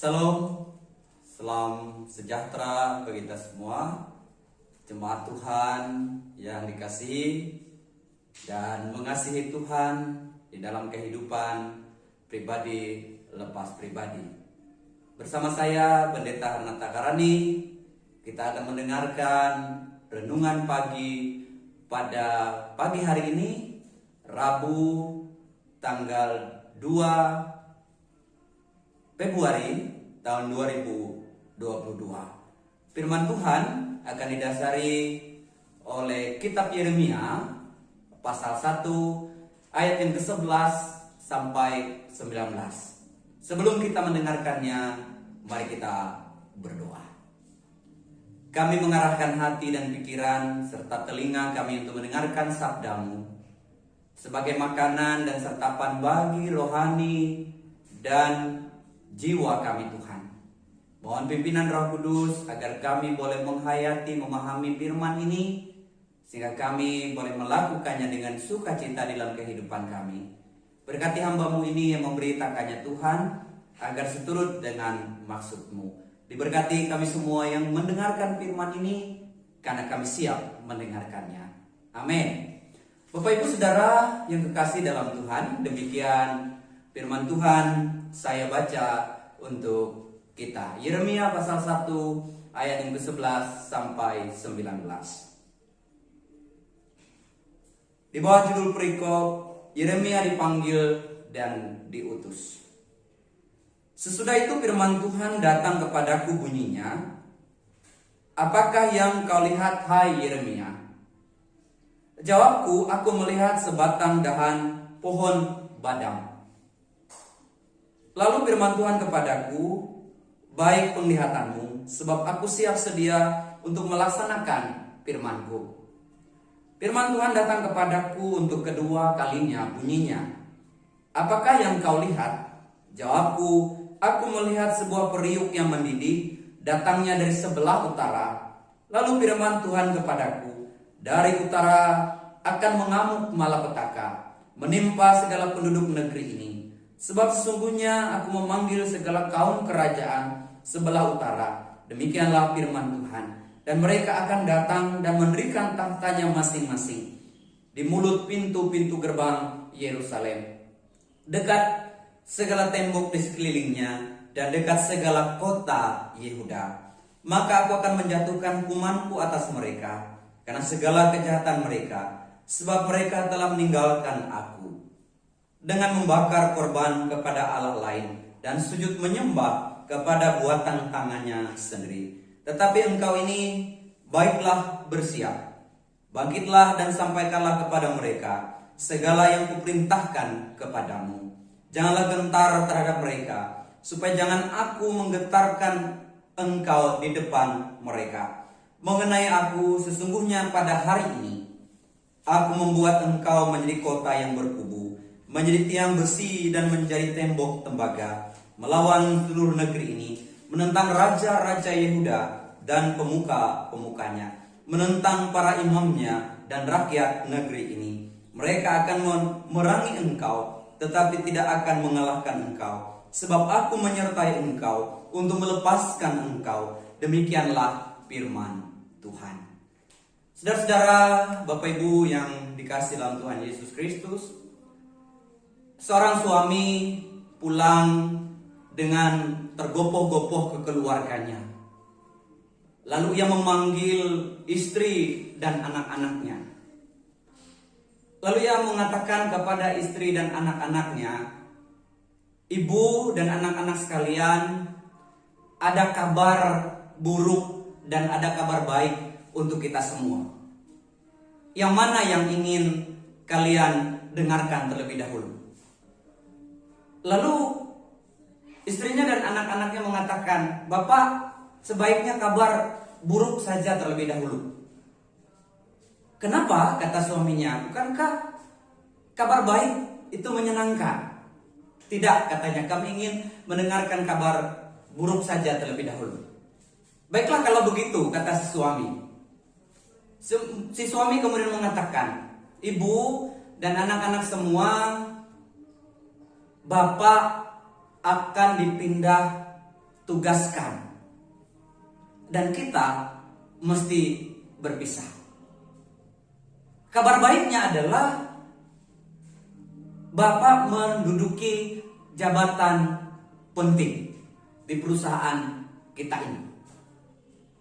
Salam, salam sejahtera bagi kita semua, jemaat Tuhan yang dikasihi dan mengasihi Tuhan di dalam kehidupan pribadi lepas pribadi. Bersama saya Pendeta Hernata Karani, kita akan mendengarkan renungan pagi pada pagi hari ini, Rabu tanggal 2 Februari tahun 2022. Firman Tuhan akan didasari oleh kitab Yeremia pasal 1 ayat yang ke-11 sampai 19. Sebelum kita mendengarkannya, mari kita berdoa. Kami mengarahkan hati dan pikiran serta telinga kami untuk mendengarkan sabda-Mu sebagai makanan dan santapan bagi rohani dan jiwa kami Tuhan. Mohon pimpinan Roh Kudus agar kami boleh menghayati, memahami firman ini, sehingga kami boleh melakukannya dengan sukacita di dalam kehidupan kami. Berkati hamba-Mu ini yang memberitakannya Tuhan, agar seturut dengan maksud-Mu. Diberkati kami semua yang mendengarkan firman ini, karena kami siap mendengarkannya. Amin. Bapak Ibu Saudara yang kekasih dalam Tuhan, demikian firman Tuhan saya baca untuk kita. Yeremia pasal 1 ayat yang ke-11 sampai 19. Di bawah judul perikop, Yeremia dipanggil dan diutus. Sesudah itu firman Tuhan datang kepadaku bunyinya, "Apakah yang kau lihat, hai Yeremia?" Jawabku, "Aku melihat sebatang dahan pohon badam." Lalu firman Tuhan kepadaku, "Baik penglihatanmu, sebab aku siap sedia untuk melaksanakan firman-Ku." Firman Tuhan datang kepadaku untuk kedua kalinya, bunyinya, "Apakah yang kau lihat?" Jawabku, "Aku melihat sebuah periuk yang mendidih, datangnya dari sebelah utara." Lalu firman Tuhan kepadaku, "Dari utara akan mengamuk malapetaka, menimpa segala penduduk negeri ini. Sebab sesungguhnya aku memanggil segala kaum kerajaan sebelah utara." Demikianlah firman Tuhan. "Dan mereka akan datang dan mendirikan tahtanya masing-masing di mulut pintu-pintu gerbang Yerusalem, dekat segala tembok di sekelilingnya dan dekat segala kota Yehuda. Maka aku akan menjatuhkan hukumanku atas mereka karena segala kejahatan mereka, sebab mereka telah meninggalkan aku dengan membakar korban kepada Allah lain dan sujud menyembah kepada buatan tangannya sendiri. Tetapi engkau ini, baiklah bersiap, bangkitlah dan sampaikanlah kepada mereka segala yang kuperintahkan kepadamu. Janganlah gentar terhadap mereka, supaya jangan aku menggetarkan engkau di depan mereka. Mengenai aku, sesungguhnya pada hari ini aku membuat engkau menjadi kota yang berkubu, menjadi tiang besi dan menjadi tembok tembaga, melawan seluruh negeri ini, menentang raja-raja Yehuda dan pemuka-pemukanya, menentang para imamnya dan rakyat negeri ini. Mereka akan memerangi engkau, tetapi tidak akan mengalahkan engkau, sebab aku menyertai engkau untuk melepaskan engkau." Demikianlah firman Tuhan. Saudara-saudara, Bapak Ibu yang dikasihi dalam Tuhan Yesus Kristus, seorang suami pulang dengan tergopoh-gopoh ke keluarganya. Lalu ia memanggil istri dan anak-anaknya. Lalu ia mengatakan kepada istri dan anak-anaknya, "Ibu dan anak-anak sekalian, ada kabar buruk dan ada kabar baik untuk kita semua. Yang mana yang ingin kalian dengarkan terlebih dahulu?" Lalu istrinya dan anak-anaknya mengatakan, "Bapak, sebaiknya kabar buruk saja terlebih dahulu." "Kenapa?" kata suaminya. "Bukankah kabar baik itu menyenangkan?" "Tidak," katanya, "kami ingin mendengarkan kabar buruk saja terlebih dahulu." "Baiklah kalau begitu," kata si suami. Si suami kemudian mengatakan, "Ibu dan anak-anak semua, Bapak akan dipindah tugaskan. Dan kita mesti berpisah. Kabar baiknya adalah Bapak menduduki jabatan penting di perusahaan kita ini.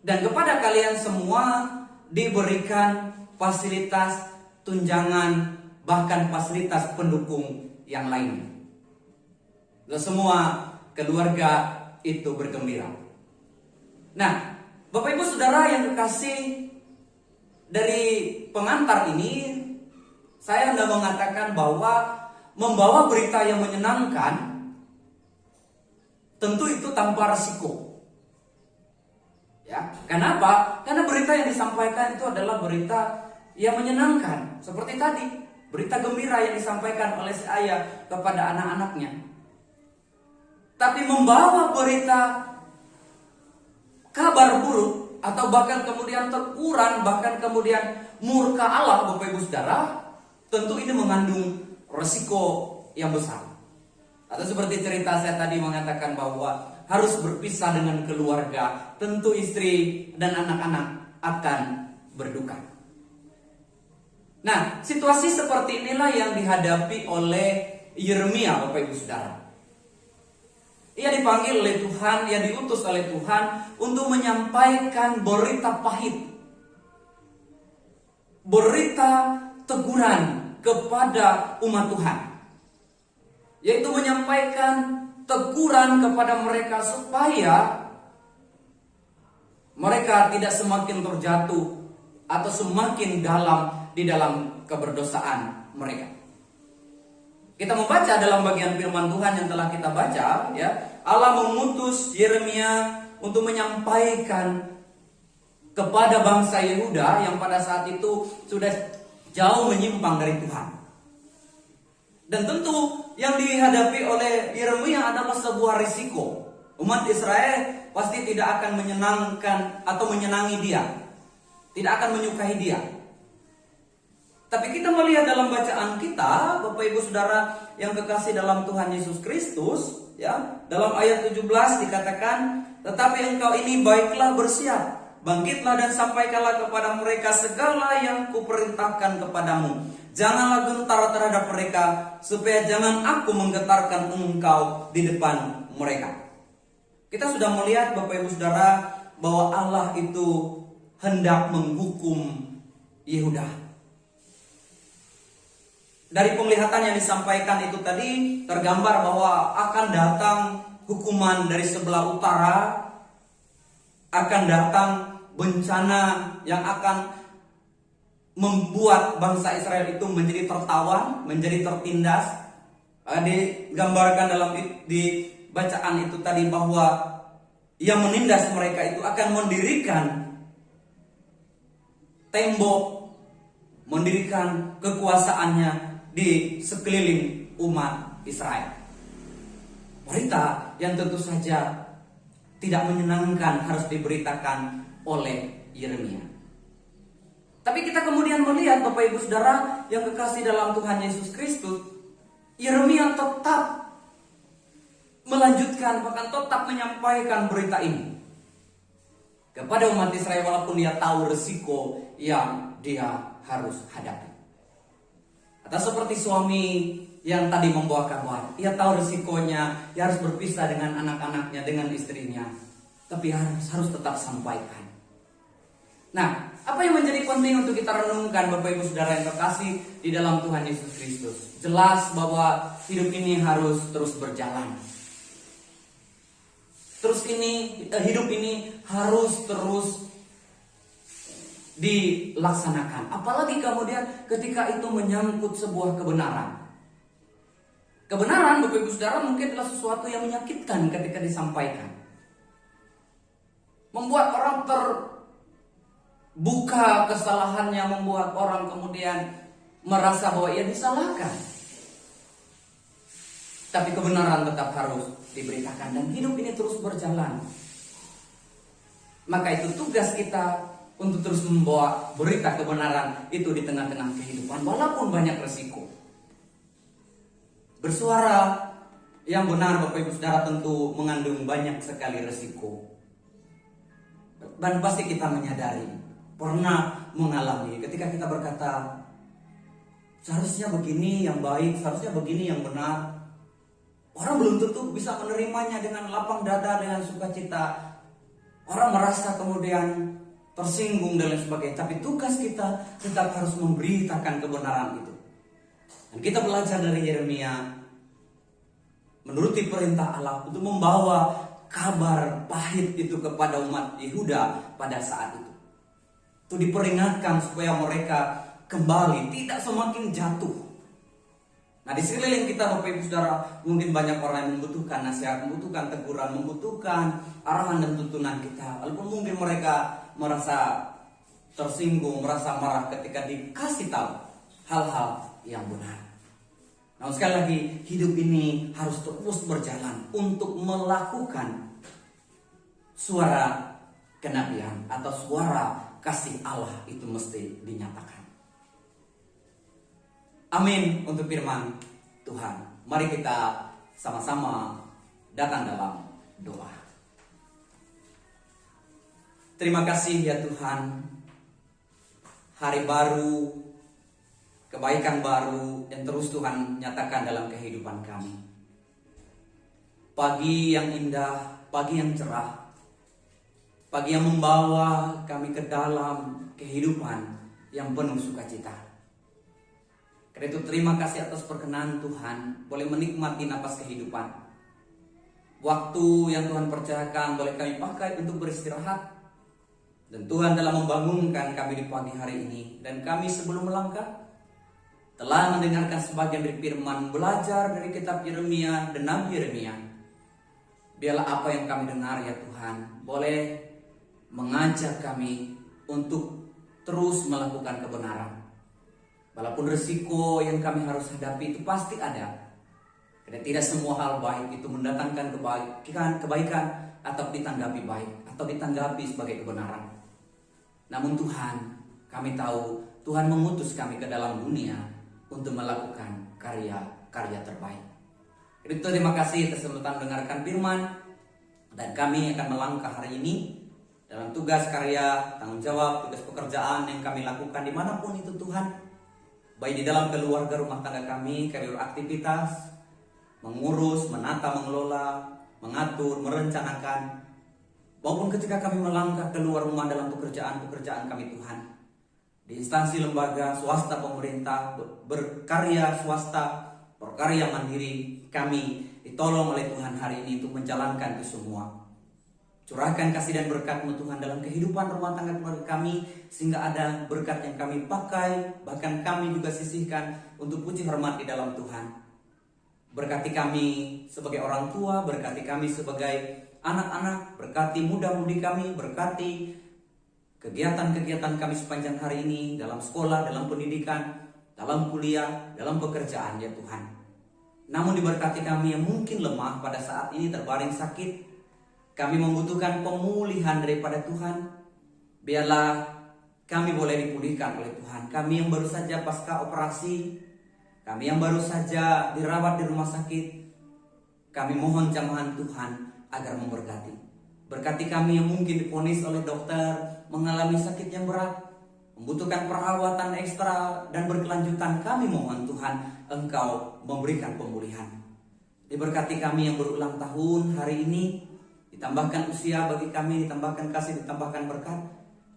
Dan kepada kalian semua diberikan fasilitas, tunjangan, bahkan fasilitas pendukung yang lainnya. Dan semua keluarga itu bergembira. Nah, Bapak Ibu Saudara yang kekasih, dari pengantar ini saya hendak mengatakan bahwa membawa berita yang menyenangkan tentu itu tanpa resiko. Ya, kenapa? Karena berita yang disampaikan itu adalah berita yang menyenangkan. Seperti tadi, berita gembira yang disampaikan oleh si ayah kepada anak-anaknya. Tapi membawa berita kabar buruk atau bahkan kemudian teguran, bahkan kemudian murka Allah, Bapak Ibu Saudara, tentu ini mengandung resiko yang besar. Atau seperti cerita saya tadi mengatakan bahwa harus berpisah dengan keluarga, tentu istri dan anak-anak akan berduka. Nah, situasi seperti inilah yang dihadapi oleh Yeremia, Bapak Ibu Saudara. Ia dipanggil oleh Tuhan, ia diutus oleh Tuhan untuk menyampaikan berita pahit, berita teguran kepada umat Tuhan, yaitu menyampaikan teguran kepada mereka supaya mereka tidak semakin terjatuh atau semakin dalam di dalam keberdosaan mereka. Kita membaca dalam bagian firman Tuhan yang telah kita baca, ya, Allah mengutus Yeremia untuk menyampaikan kepada bangsa Yehuda yang pada saat itu sudah jauh menyimpang dari Tuhan. Dan tentu yang dihadapi oleh Yeremia adalah sebuah risiko. Umat Israel pasti tidak akan menyenangkan atau menyenangi dia, tidak akan menyukai dia. Tapi kita melihat dalam bacaan kita, Bapak Ibu Saudara yang kekasih dalam Tuhan Yesus Kristus, ya, dalam ayat 17 dikatakan, tetapi engkau ini baiklah bersiap, bangkitlah dan sampaikanlah kepada mereka segala yang kuperintahkan kepadamu. Janganlah gentar terhadap mereka, supaya jangan aku menggetarkan engkau di depan mereka. Kita sudah melihat Bapak Ibu Saudara bahwa Allah itu hendak menghukum Yehuda. Dari penglihatan yang disampaikan itu tadi tergambar bahwa akan datang hukuman dari sebelah utara, akan datang bencana yang akan membuat bangsa Israel itu menjadi tertawan, menjadi tertindas. Digambarkan dalam di bacaan itu tadi bahwa yang menindas mereka itu akan mendirikan tembok, mendirikan kekuasaannya di sekeliling umat Israel. Berita yang tentu saja tidak menyenangkan harus diberitakan oleh Yeremia. Tapi kita kemudian melihat Bapak Ibu Saudara yang kekasih dalam Tuhan Yesus Kristus, Yeremia tetap melanjutkan, bahkan tetap menyampaikan berita ini kepada umat Israel walaupun dia tahu resiko yang dia harus hadapi. Atau seperti suami yang tadi membawa kabar, ia tahu resikonya, ia harus berpisah dengan anak-anaknya, dengan istrinya, tapi harus tetap sampaikan. Nah, apa yang menjadi penting untuk kita renungkan Bapak Ibu Saudara yang terkasih di dalam Tuhan Yesus Kristus? Jelas bahwa hidup ini harus terus berjalan. Hidup ini harus terus dilaksanakan. Apalagi kemudian ketika itu menyangkut sebuah kebenaran. Kebenaran Bapak Ibu Saudara mungkin adalah sesuatu yang menyakitkan ketika disampaikan. Membuat orang terbuka kesalahannya, membuat orang kemudian merasa bahwa ia disalahkan. Tapi kebenaran tetap harus diberitakan dan hidup ini terus berjalan. Maka itu tugas kita untuk terus membawa berita kebenaran itu di tengah-tengah kehidupan walaupun banyak resiko. Bersuara yang benar Bapak Ibu Saudara tentu mengandung banyak sekali resiko. Dan pasti kita menyadari, pernah mengalami ketika kita berkata, seharusnya begini yang baik, seharusnya begini yang benar. Orang belum tentu bisa menerimanya dengan lapang dada, dengan sukacita. Orang merasa kemudian tersinggung dan lain sebagainya. Tapi tugas kita tetap harus memberitakan kebenaran itu. Dan kita belajar dari Yeremia, menuruti perintah Allah untuk membawa kabar pahit itu kepada umat Yehuda pada saat itu. Itu diperingatkan supaya mereka kembali, tidak semakin jatuh. Nah, di sekeliling kita Bapak Ibu Saudara, mungkin banyak orang yang membutuhkan nasihat, membutuhkan teguran, membutuhkan arahan dan tuntunan kita. Walaupun mungkin mereka merasa tersinggung, merasa marah ketika dikasih tahu hal-hal yang benar. Nah, sekali lagi, hidup ini harus terus berjalan untuk melakukan suara kenabian atau suara kasih Allah itu mesti dinyatakan. Amin untuk firman Tuhan. Mari kita sama-sama datang dalam doa. Terima kasih ya Tuhan, hari baru, kebaikan baru yang terus Tuhan nyatakan dalam kehidupan kami. Pagi yang indah, pagi yang cerah, pagi yang membawa kami ke dalam kehidupan yang penuh sukacita. Karena itu terima kasih atas perkenan Tuhan, boleh menikmati napas kehidupan. Waktu yang Tuhan percayakan boleh kami pakai untuk beristirahat. Dan Tuhan dalam membangunkan kami di pagi hari ini. Dan kami sebelum melangkah telah mendengarkan sebagian dari firman, belajar dari kitab Yeremia dan Nabi Yeremia. Biarlah apa yang kami dengar ya Tuhan boleh mengajak kami untuk terus melakukan kebenaran. Walaupun resiko yang kami harus hadapi itu pasti ada. Karena tidak semua hal baik itu mendatangkan kebaikan atau ditanggapi baik atau ditanggapi sebagai kebenaran. Namun Tuhan, kami tahu Tuhan mengutus kami ke dalam dunia untuk melakukan karya-karya terbaik. Jadi terima kasih atas kesempatan mendengarkan firman, dan kami akan melangkah hari ini dalam tugas karya, tanggung jawab, tugas pekerjaan yang kami lakukan dimanapun itu Tuhan. Baik di dalam keluarga rumah tangga kami beraktivitas, mengurus, menata, mengelola, mengatur, merencanakan, maupun ketika kami melangkah keluar rumah dalam pekerjaan-pekerjaan kami Tuhan. Di instansi lembaga, swasta, pemerintah, berkarya swasta, berkarya mandiri, kami ditolong oleh Tuhan hari ini untuk menjalankan itu semua. Curahkan kasih dan berkat-Mu Tuhan dalam kehidupan rumah tangga keluarga kami, sehingga ada berkat yang kami pakai, bahkan kami juga sisihkan untuk puji hormat di dalam Tuhan. Berkati kami sebagai orang tua, berkati kami sebagai anak-anak, berkati muda-mudi kami, berkati kegiatan-kegiatan kami sepanjang hari ini dalam sekolah, dalam pendidikan, dalam kuliah, dalam pekerjaan ya Tuhan. Namun diberkati kami yang mungkin lemah pada saat ini terbaring sakit, kami membutuhkan pemulihan daripada Tuhan. Biarlah kami boleh dipulihkan oleh Tuhan. Kami yang baru saja pasca operasi, kami yang baru saja dirawat di rumah sakit, kami mohon jamahan Tuhan agar memberkati. Berkati kami yang mungkin divonis oleh dokter mengalami sakit yang berat, membutuhkan perawatan ekstra dan berkelanjutan. Kami mohon Tuhan Engkau memberikan pemulihan. Diberkati kami yang berulang tahun hari ini, ditambahkan usia bagi kami, ditambahkan kasih, ditambahkan berkat.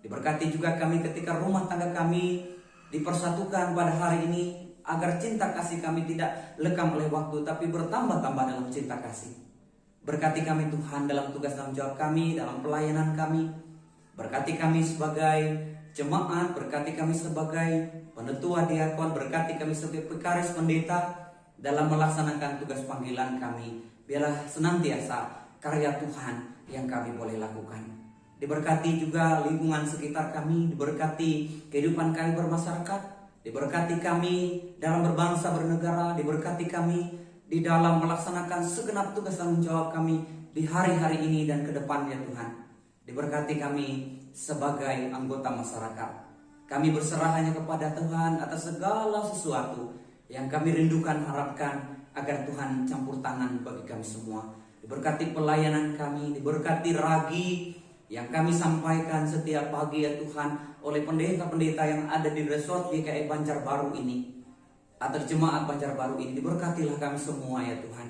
Diberkati juga kami ketika rumah tangga kami dipersatukan pada hari ini, agar cinta kasih kami tidak lekang oleh waktu, tapi bertambah-tambah dalam cinta kasih. Berkati kami Tuhan dalam tugas tanggung jawab kami, dalam pelayanan kami. Berkati kami sebagai jemaat, berkati kami sebagai penetua diakon, berkati kami sebagai pekaris pendeta dalam melaksanakan tugas panggilan kami. Biarlah senantiasa karya Tuhan yang kami boleh lakukan. Diberkati juga lingkungan sekitar kami, diberkati kehidupan kami bermasyarakat, diberkati kami dalam berbangsa bernegara, diberkati kami di dalam melaksanakan segenap tugas tanggung jawab kami di hari-hari ini dan ke depan ya Tuhan. Diberkati kami sebagai anggota masyarakat. Kami berserah hanya kepada Tuhan atas segala sesuatu yang kami rindukan, harapkan, agar Tuhan campur tangan bagi kami semua. Diberkati pelayanan kami, diberkati ragi yang kami sampaikan setiap pagi ya Tuhan oleh pendeta-pendeta yang ada di resort GKI Banjarbaru ini, atau jemaat Banjarbaru ini. Diberkatilah kami semua ya Tuhan,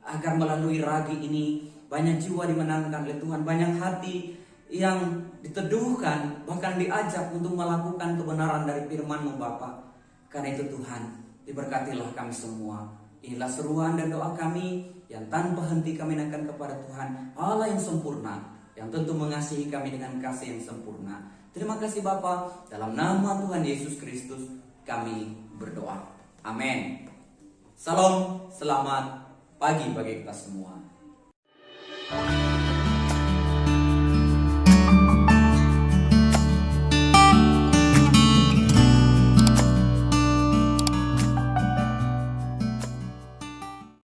agar melalui ragi ini banyak jiwa dimenangkan oleh Tuhan, banyak hati yang diteduhkan, bahkan diajak untuk melakukan kebenaran dari firman-Mu Bapa. Karena itu Tuhan, diberkatilah kami semua. Inilah seruan dan doa kami yang tanpa henti kami naikkan kepada Tuhan Allah yang sempurna, yang tentu mengasihi kami dengan kasih yang sempurna. Terima kasih Bapa, dalam nama Tuhan Yesus Kristus kami berdoa. Amin. Salam, selamat pagi bagi kita semua.